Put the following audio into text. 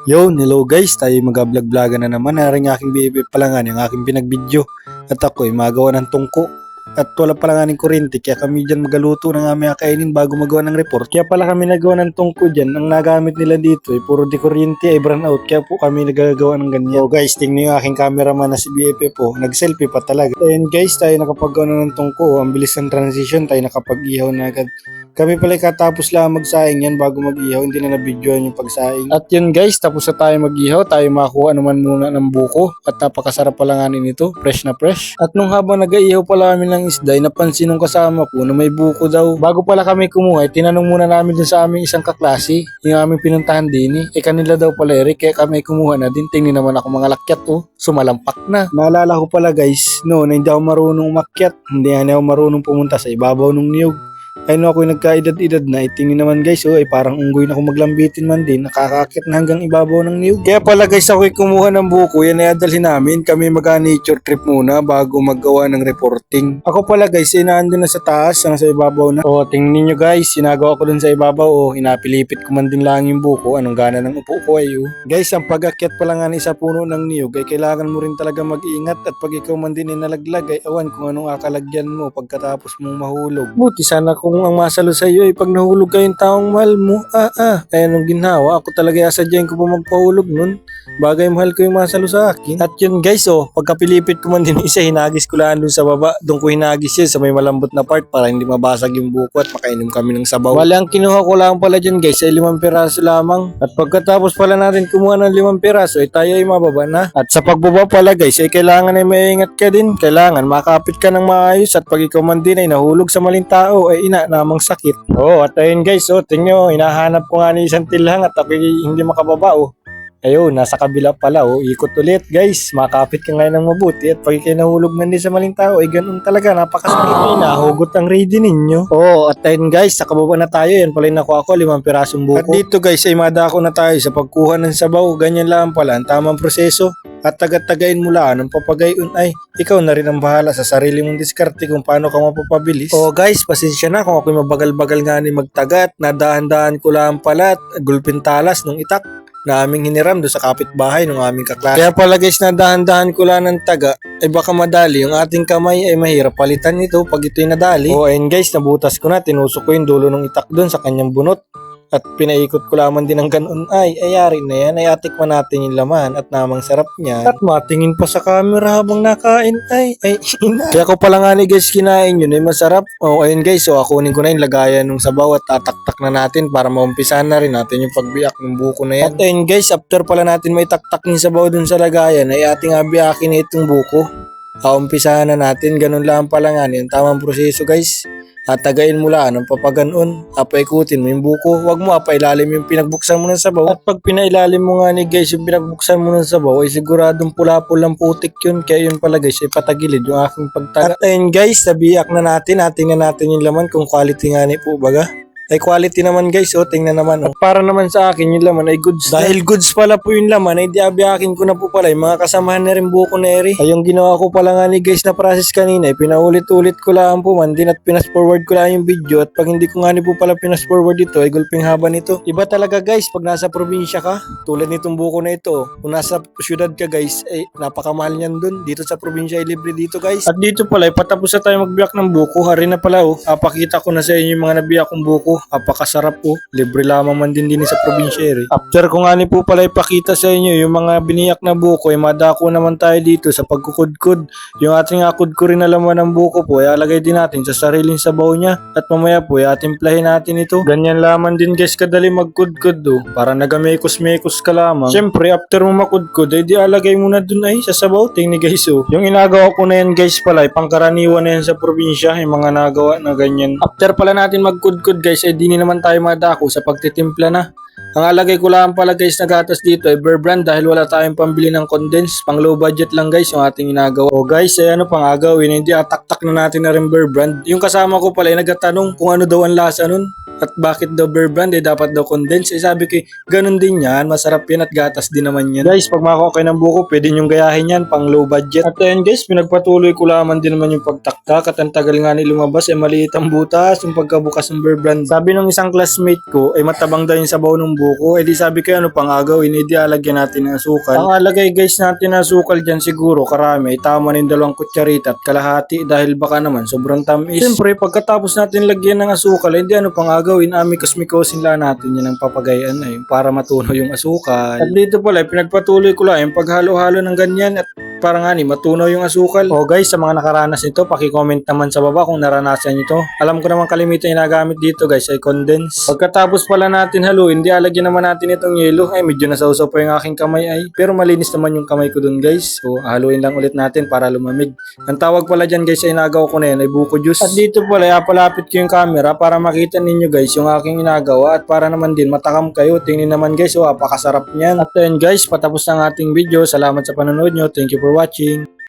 Yo, hello guys, tayo mag-vlog-vlogan na naman. Naring aking BFF palangan, yung aking pinagbidyo. At ako ay magawa ng tungko. At wala palanganing kuryente, kaya kami dyan magaluto ng aming kainin bago magawa ng report. Kaya pala kami nagawa ng tungko dyan. Ang nagamit nila dito ay puro di kuryente ay brown out. Kaya po kami nagagawa ng ganyan. So guys, tingnan yung aking cameraman na si BFF po. Nag-selfie pa talaga. Ayun guys, tayo nakapagawa na ng tungko. Ang bilis ng transition, tayo nakapag-ihaw na agad. Kami pala katapos lang magsaing yan bago mag-ihaw, hindi na na-videoan yung pagsaing. At yun guys, tapos na tayo mag-ihaw, tayo makakuha naman muna ng buko at napakasarap pala nga nito, fresh na fresh. At nung habang nag-ihaw pala kami ng isda, napansin nung kasama ko na may buko daw. Bago pala kami kumuha, tinanong muna namin dun sa aming isang kaklase, yung aming pinuntahan din kanila daw pala Eric, kaya kami kumuha na din. Tingnan naman ako mga lakyat sumalampak na. Naalala ko pala guys, no, na hindi ako marunong umakyat, hindi ako marunong pumunta sa ibabaw ng niyog. Ay no, ako'y nagkaedad-edad na, itingin naman guys, ay parang unggoy na kung maglambitin man din, nakakakit na hanggang ibabaw ng niyog. Kaya pala guys, ako'y kumuha ng buko, yan ay adalhin namin, kami mag-nature trip muna bago maggawa ng reporting. Ako pala guys, nandun na sa taas, nasa ibabaw na. Tingnan nyo guys, sinagawa ko dun sa ibabaw, inapilipit ko man din lang yung buko, anong gana ng upo ko ay Guys, ang pag-akyat pala nga sa puno ng niyog, ay kailangan mo rin talaga mag-ingat at pag ikaw man din nalaglag, ay awan kung anong akalagyan mo pagkatapos mong mahulog. Buti sana kung ang masalo sa iyo ay pag nahulog kayong taong mahal mo, ay anong ginawa, ako talaga asadyain ko pa magpahulog nun. Bagay mahal ko yung masalo sa akin. At yun guys, pagkapilipit ko man din isa, hinagis ko lang dun sa baba, doon ko hinagis yun sa may malambot na part para hindi mabasag yung buko at makainom kami ng sabaw. Wala, ang kinuha ko lang pala dyan guys ay 5 piraso lamang. At pagkatapos pala natin kumuha ng 5 piraso ay tayo ay mababa na. At sa pagbaba pala guys ay kailangan ay maingat ka din. Kailangan makapit ka ng maayos at pag ikaw man din ay nahulog sa maling tao ay namang sakit. At ayun guys, tingnan nyo, hinahanap ko nga ni isang tilhang at ako hindi makababa Ayun, nasa kabila pala ikot ulit guys, makapit ka ngayon ng mabuti at pag ikay nahulog man din sa maling tao ay ganun talaga, napakasakit. Nahugot ang ready ninyo. At ayun guys, nakababa na tayo, yan pala yung nakuha ko, 5 pirasong buko. At dito guys ay madako na tayo sa pagkuha ng sabaw, ganyan lang pala ang tamang proseso. At tagat-tagain mo lang ng papagayon ay ikaw na rin ang bahala sa sarili mong diskarte kung paano ka mapapabilis. Guys, pasensya na kung ako'y mabagal-bagal nga ni magtagat, nadahan-dahan ko lang pala at gulpintalas nung itak na aming hiniram do sa kapitbahay ng aming kaklase. Kaya pala guys, nadahan-dahan ko lang ng taga ay baka madali yung ating kamay ay mahirap palitan nito pag ito'y nadali. Ayun guys, nabutas ko na, tinusok ko yung dulo ng itak doon sa kanyang bunot. At pinaikot ko lamang din ng ganun ay ayari na yan ay atikman natin yung laman at namang sarap niya. At matingin pa sa camera habang nakain ay ina. Kaya ko pala nga ni guys kinain yun ay masarap. Ayun guys, kunin ko na yung lagayan ng sabaw at tataktak na natin para maumpisahan na rin natin yung pagbiyak ng buko na yan. At ayun guys, after pala natin may taktak yung sabaw dun sa lagayan ay ating abiyakin na itong buko. Umpisahan na natin, ganun lang pala nga yung tamang proseso guys. At tagain mo lang ng papaganon, apaikutin mo yung buko, wag mo apailalim yung pinagbuksan mo ng sabaw. At pag pinailalim mo nga ni guys yung pinagbuksan mo ng sabaw ay siguradong pula-pulang putik yun, kaya yun pala guys ay patagilid yung aking pagtaga. At ayun guys, nabiyak na natin, tingnan natin yung laman kung quality nga ni po baga. Ay quality naman guys, tingnan naman. At para naman sa akin yung laman ay goods. Dahil goods pala po yung laman ay diabiyakin ko na po pala yung mga kasamahan na rin buko na eri. Ay yung ginawa ko pala nga ni guys na process kanina ay pinaulit-ulit ko lang po man din at pinas-forward ko lang yung video at pag hindi ko nga ni po pala pinas-forward ito ay gulping haba nito. Iba talaga guys pag nasa probinsya ka, tulad nitong buko na ito. Kung nasa syudad ka guys ay napakamahal niyan dun. Dito sa probinsya ay libre dito guys. At dito pala ay patapos na tayo magbiyak ng buko. Hari na pala pakita ko na sa inyo yung mga nabiyak kong buko. Apakasarap libre lamang man din sa probinsya After ko nga ni po pala ipakita sa inyo yung mga biniyak na buko ay madako naman tayo dito sa pagkukudkud. Yung ating kudkurin na laman ng buko po ay alagay din natin sa sariling sabaw niya at mamaya po ay atimplahin natin ito. Ganyan lamang din guys kadali magkudkud para nagamekos-mekos ka lamang. Siyempre after mo makudkud ay di alagay mo na dun ay sa sabaw. Tingnan guys yung inagawa ko na yan guys pala ay pangkaraniwan na yan sa probinsya yung mga nagawa na ganyan. After pala natin magkudkud guys ay di naman tayo madako sa pagtitimpla na. Ang alagay ko lang pala guys na gatas dito ay Bear Brand dahil wala tayong pambili ng condense. Pang low budget lang guys yung ating inagawa. Guys, ay ano pang agawin, hindi ataktak na natin na rin Bear Brand. Yung kasama ko pala ay nagtatanong kung ano daw ang lasa nun. At bakit daw Bear Brand, dapat daw condense. Sabi ko, ganun din yan, masarap yan at gatas din naman yan. Guys, pag makuha kayo ng buko, pwede nyong gayahin yan, pang low budget. At ayun guys, pinagpatuloy ko lamang din naman yung pagtaktak at ang tagal nga ni lumabas, maliit ang butas, yung pagkabukas ng Bear Brand. Sabi ng isang classmate ko, matabang daw yung sabaw ng buko. Di sabi ko, ano pang agawin, di alagyan natin ng asukal. Ang alagay guys natin ng asukal dyan siguro, karami, tama ng 2 kutsarita at kalahati dahil baka naman sobrang tamis. Siyempre, pagkatapos natin lagyan ng asukal, hindi ano pang agawin, amikos-mikosin lang natin yan ng papagayan ay para matunaw yung asukal. At dito pala, pinagpatuloy ko lang yung paghalo-halo ng ganyan at para nga matunaw yung asukal. O guys, sa mga nakaranas nito, paki-comment naman sa baba kung naranasan nyo to. Alam ko naman kalimitan yung nagamit dito guys ay condense. Pagkatapos pala natin haluin, di alagyan naman natin itong yelo. Medyo nasausaw pa yung aking kamay ay. Pero malinis naman yung kamay ko dun guys. So haluin lang ulit natin para lumamig. Ang tawag pala dyan guys ay nagawa ko na yan ay buko juice. At dito pala, palapit ko yung camera para makita ninyo guys yung aking inagawa at para naman din matakam kayo. Tingnan naman guys, apakasarap niyan. At ayun guys, patapos ng ating video. Salamat sa panonood nyo. Thank you for watching.